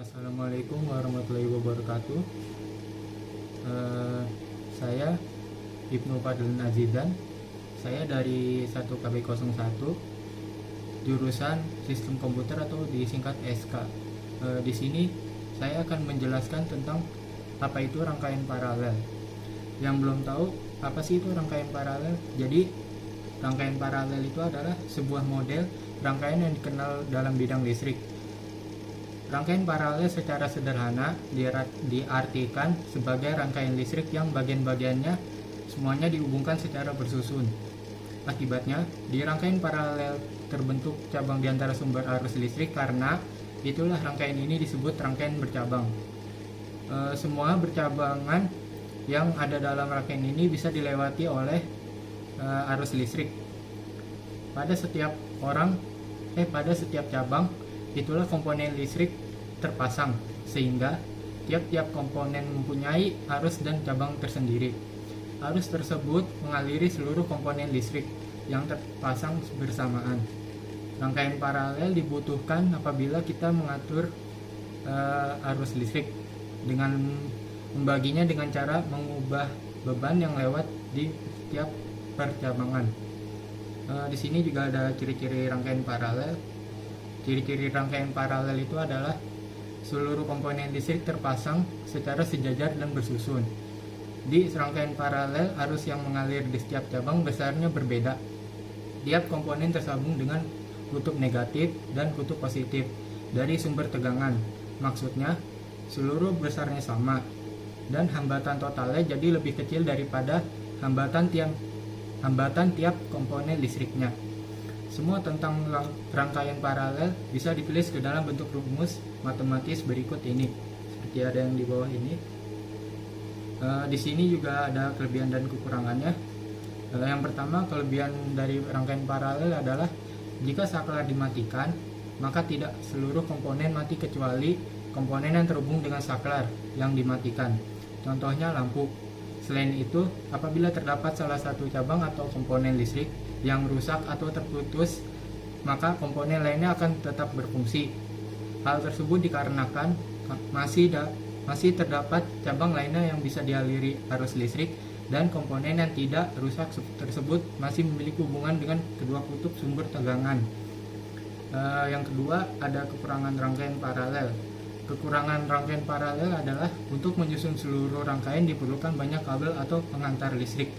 Assalamualaikum warahmatullahi wabarakatuh. Saya Ibnu Fadlin Azidan. Saya dari 1KB01 jurusan Sistem Komputer atau disingkat SK. Di sini saya akan menjelaskan tentang apa itu rangkaian paralel. Yang belum tahu apa sih itu rangkaian paralel? Jadi rangkaian paralel itu adalah sebuah model rangkaian yang dikenal dalam bidang listrik. Rangkaian paralel secara sederhana diartikan sebagai rangkaian listrik yang bagian-bagiannya semuanya dihubungkan secara bersusun. Akibatnya, di rangkaian paralel terbentuk cabang di antara sumber arus listrik karena itulah rangkaian ini disebut rangkaian bercabang. Semua bercabangan yang ada dalam rangkaian ini bisa dilewati oleh arus listrik. Pada setiap cabang itulah komponen listrik terpasang, sehingga tiap-tiap komponen mempunyai arus dan cabang tersendiri. Arus tersebut mengaliri seluruh komponen listrik yang terpasang bersamaan. Rangkaian paralel dibutuhkan apabila kita mengatur arus listrik dengan membaginya dengan cara mengubah beban yang lewat di setiap percabangan. Di sini juga ada ciri-ciri rangkaian paralel. Ciri-ciri rangkaian paralel itu adalah seluruh komponen listrik terpasang secara sejajar dan bersusun. Di rangkaian paralel, arus yang mengalir di setiap cabang besarnya berbeda. Tiap komponen tersambung dengan kutub negatif dan kutub positif dari sumber tegangan. Maksudnya, seluruh besarnya sama dan hambatan totalnya jadi lebih kecil daripada hambatan tiap komponen listriknya. Semua tentang rangkaian paralel bisa ditulis ke dalam bentuk rumus matematis berikut ini, seperti ada yang di bawah ini. Di sini juga ada kelebihan dan kekurangannya. Yang pertama, kelebihan dari rangkaian paralel adalah jika saklar dimatikan, maka tidak seluruh komponen mati kecuali komponen yang terhubung dengan saklar yang dimatikan. Contohnya lampu. Selain itu, apabila terdapat salah satu cabang atau komponen listrik yang rusak atau terputus, maka komponen lainnya akan tetap berfungsi. Hal tersebut dikarenakan masih terdapat cabang lainnya yang bisa dialiri arus listrik dan komponen yang tidak rusak tersebut masih memiliki hubungan dengan kedua kutub sumber tegangan. Yang kedua, ada kekurangan rangkaian paralel. Kekurangan rangkaian paralel adalah untuk menyusun seluruh rangkaian diperlukan banyak kabel atau pengantar listrik.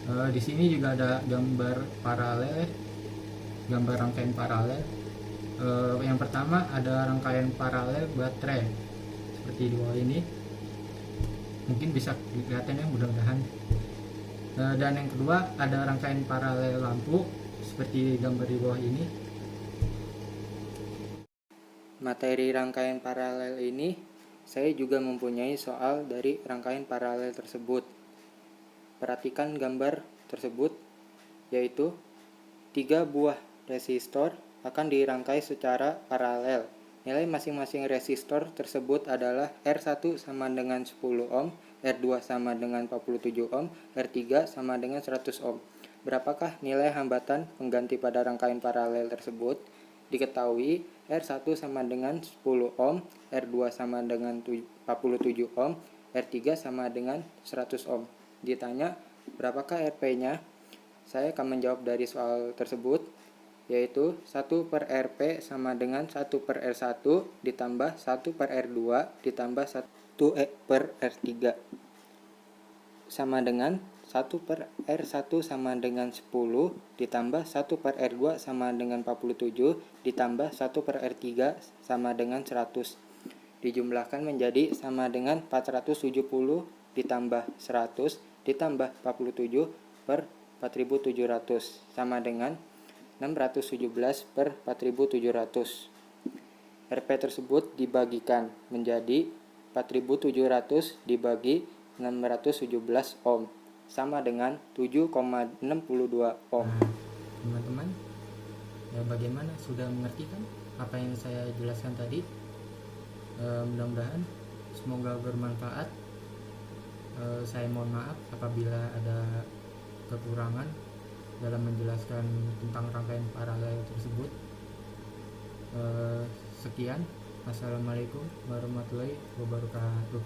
Di sini juga ada gambar rangkaian paralel. Yang pertama ada rangkaian paralel baterai seperti di bawah ini. Mungkin bisa kelihatan ya, mudah-mudahan. Dan yang kedua ada rangkaian paralel lampu seperti gambar di bawah ini. Materi rangkaian paralel ini saya juga mempunyai soal dari rangkaian paralel tersebut. Perhatikan gambar tersebut, yaitu 3 buah resistor akan dirangkai secara paralel. Nilai masing-masing resistor tersebut adalah R1 sama dengan 10 ohm, R2 sama dengan 47 ohm, R3 sama dengan 100 ohm. Berapakah nilai hambatan pengganti pada rangkaian paralel tersebut? Diketahui R1 sama dengan 10 ohm, R2 sama dengan 47 ohm, R3 sama dengan 100 ohm. Ditanya berapakah RP-nya? Saya akan menjawab dari soal tersebut, yaitu 1 per RP sama dengan 1 per R1 ditambah 1 per R2 ditambah 1 per R3 sama dengan 1 per R1 sama dengan 10 ditambah 1 per R2 sama dengan 47 ditambah 1 per R3 sama dengan 100. Dijumlahkan menjadi sama dengan 470 ditambah 100 ditambah 47 per 4700 sama dengan 617 per 4700. RP tersebut dibagikan menjadi 4700 dibagi 617 ohm sama dengan 7,62 ohm. Teman-teman, ya bagaimana, sudah mengerti kan apa yang saya jelaskan tadi? Mudah-mudahan semoga bermanfaat. Saya mohon maaf apabila ada kekurangan dalam menjelaskan tentang rangkaian paralel tersebut. Sekian, Assalamualaikum warahmatullahi wabarakatuh.